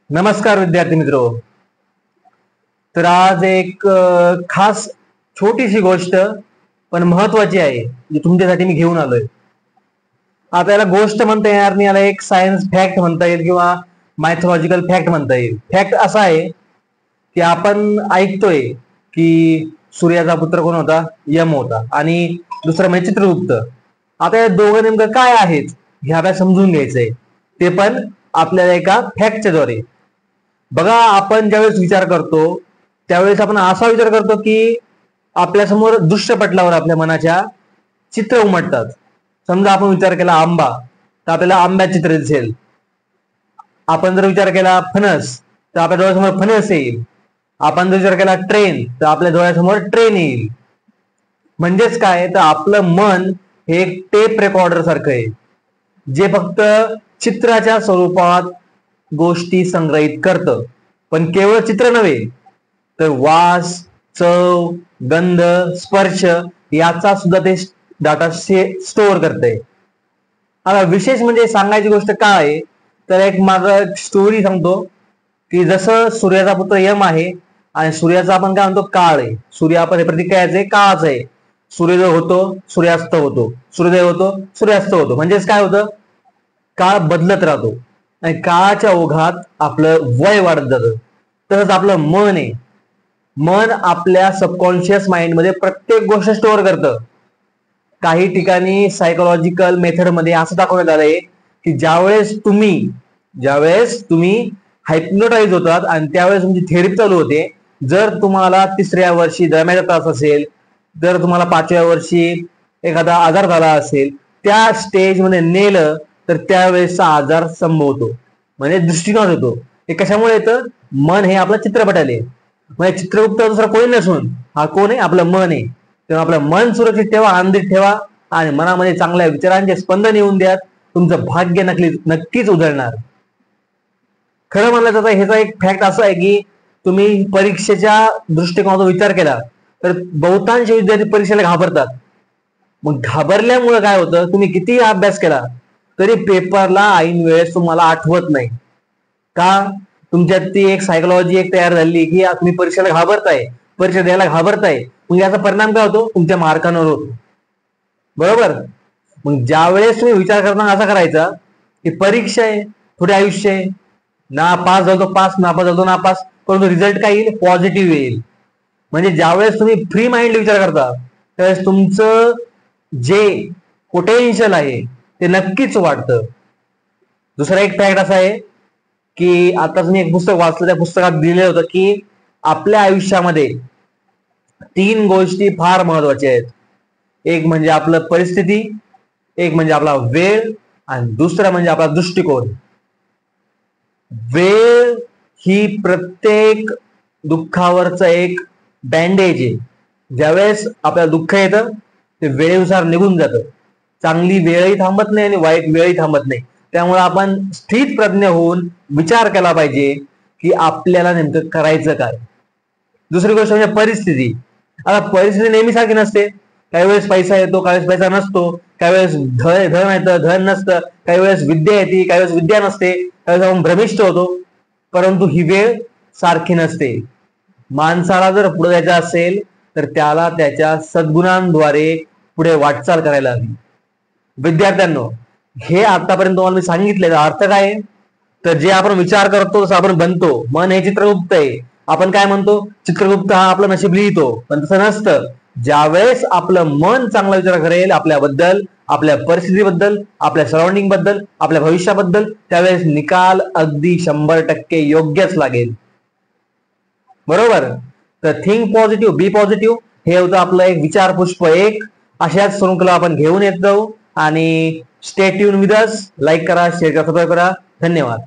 नमस्कार विद्यार्थी मित्रो. तर आज एक खास छोटीशी गोष्ट पण महत्वाची आहे जी तुमच्यासाठी मी घेऊन आलोय. आता याला गोष्ट म्हणता येणार नाही, याला एक सायन्स फॅक्ट म्हणता येईल किंवा मायथॉलॉजिकल फॅक्ट म्हणता येईल. फॅक्ट असा आहे की आपण ऐकतोय की सूर्याचा पुत्र कोण होता? यम होता आणि दुसरा म्हणजे चित्रगुप्त. आता या दोघं नेमकं काय आहेत हे आपल्याला समजून घ्यायचंय, ते पण आपल्याला एका फॅक्टच्या द्वारे. बघा, आपण ज्यावेळेस विचार करतो त्यावेळेस आपण असा विचार करतो की आपल्यासमोर दृश्यपटलावर आपल्या मनाच्या चित्र उमटतात. समजा आपण विचार केला आंबा, तर आपल्याला आंब्याचे चित्र दिसेल. आपण जर विचार केला फणस, तर आपल्या डोळ्यासमोर फणस येईल. आपण जर विचार केला ट्रेन, तर आपल्या डोळ्यासमोर ट्रेन येईल. म्हणजेच काय, तर आपलं मन हे एक टेप रेकॉर्डर सारखं आहे, जे फक्त चित्राच्या स्वरूपात गोष्टी संग्रहित करतं. पण केवळ चित्र नव्हे, तर वास, चव, गंध, स्पर्श याचा सुद्धा ते डाटा स्टोअर करते. आता विशेष म्हणजे सांगायची गोष्ट काय आहे, तर एक मागं स्टोरी सांगतो की जसं सूर्याचा पुत्र यम आहे आणि सूर्याचा आपण काय म्हणतो काळ आहे. सूर्य आपण हे प्रतीक काय आहे? काळच आहे. सूर्योदय होतो, सूर्यास्त होतो, सूर्योदय होतो, सूर्यास्त होतो. म्हणजेच काय होतं? काळ बदलत राहतो आणि काळाच्या ओघात आपलं वय वाढत जातं. तसंच आपलं मन आहे. मन आपल्या सबकॉन्शियस माइंड मध्ये प्रत्येक गोष्ट स्टोअर करतं. काही ठिकाणी सायकोलॉजिकल मेथड मध्ये असं दाखवण्यात आलंय की ज्यावेळेस तुम्ही हायप्नोटाईज होतात आणि त्यावेळेस तुमची थेरपी चालू होते. जर तुम्हाला 3ऱ्या वर्षी दम्याचा त्रास असेल, जर तुम्हाला 5व्या वर्षी एखादा आजार झाला असेल, त्या स्टेज मध्ये नेलं तर त्यावेळेसचा आजार संभवतो, म्हणजे दृष्टिनाश होतो. हे कशामुळे येतं? मन हे आपलं चित्रपट आले. म्हणजे चित्रगुप्त दुसरा कोणी नसून हा कोण आहे? आपलं मन आहे. तेव्हा आपलं मन सुरक्षित ठेवा, आनंदित ठेवा आणि मनामध्ये चांगल्या विचारांचे स्पंदन येऊन द्या. तुमचं भाग्य नक्कीच उजळणार. खरं म्हणलं तर ह्याचा एक फॅक्ट असा आहे की तुम्ही परीक्षेच्या दृष्टिकोनातून विचार केला तर बहुतांश विद्यार्थी परीक्षेला घाबरतात. मग घाबरल्यामुळे काय होतं? तुम्ही कितीही अभ्यास केला तरी पेपरला ऐन वेळेस तुम्हाला आठवत नाही. का? तुमच्यात ती एक सायकोलॉजी एक तयार झाली की तुम्ही परीक्षेला घाबरताय, परीक्षा द्यायला घाबरताय. मग याचा परिणाम काय होतो? तुमच्या मार्कांवर होतो. बरोबर? मग ज्या वेळेस तुम्ही विचार करताना असा करायचा की परीक्षा आहे, थोडे आयुष्य आहे, ना पास झालो पास, नापास झालो नापास, परंतु रिझल्ट काय येईल? पॉझिटिव्ह येईल. म्हणजे ज्यावेळेस तुम्ही फ्री माइंड विचार करता त्यावेळेस तुमचं जे पोटेन्शियल आहे ते नक्कीच वाढतं. दुसरा एक फॅक्ट असा आहे की आताच मी एक पुस्तक वाचलं, त्या पुस्तकात दिलेलं होतं की आपल्या आयुष्यामध्ये 3 गोष्टी फार महत्वाच्या आहेत. एक म्हणजे आपलं परिस्थिती, एक म्हणजे आपला वेळ आणि दुसरा म्हणजे आपला दृष्टिकोन. वेळ ही प्रत्येक दुःखावरचं एक बँडेज आहे. ज्यावेळेस आपल्याला दुःख येतं ते वेळेनुसार निघून जातं. चांगली वेळही थांबत नाही आणि वाईट वेळही थांबत नाही. त्यामुळे आपण स्थित प्रज्ञ होऊन विचार केला पाहिजे की आपल्याला नेमकं करायचं काय. दुसरी गोष्ट म्हणजे परिस्थिती. आता परिस्थिती नेहमी सारखी नसते. काही वेळेस पैसा येतो, काही वेळेस पैसा नसतो, काही वेळेस धन येतं, धन नसतं, काही वेळेस विद्या येते, काही वेळेस विद्या नसते, काही वेळेस आपण भ्रमिष्ठ होतो. परंतु ही वेळ सारखी नसते. माणसाला जर पुढे जायचं असेल तर त्याला त्याच्या सद्गुणांद्वारे पुढे वाटचाल करायला हवी. विद्यार्थ्यांनो, हे आतापर्यंत तुम्हाला मी सांगितले अर्थ काय? तर जे आपण विचार करतो तसं आपण बनतो. मन हे चित्रगुप्त आहे. आपण काय म्हणतो? चित्रगुप्त हा आपलं नशीब लिहितो, पण तसं नसतं. ज्यावेळेस आपलं मन चांगला विचार करेल आपल्याबद्दल, आपल्या परिस्थितीबद्दल, आपल्या सराउंडिंग बद्दल, आपल्या भविष्याबद्दल, त्यावेळेस निकाल अगदी 100% योग्यच लागेल. बरोबर? तर थिंक पॉझिटिव्ह, बी पॉझिटिव्ह हे होतं आपलं एक विचार पुष्प 1. अशाच शृंखला आपण घेऊन येत जाऊ आणि stay tune with us. Like करा, शेअर करा, सबस्क्राईब करा. धन्यवाद.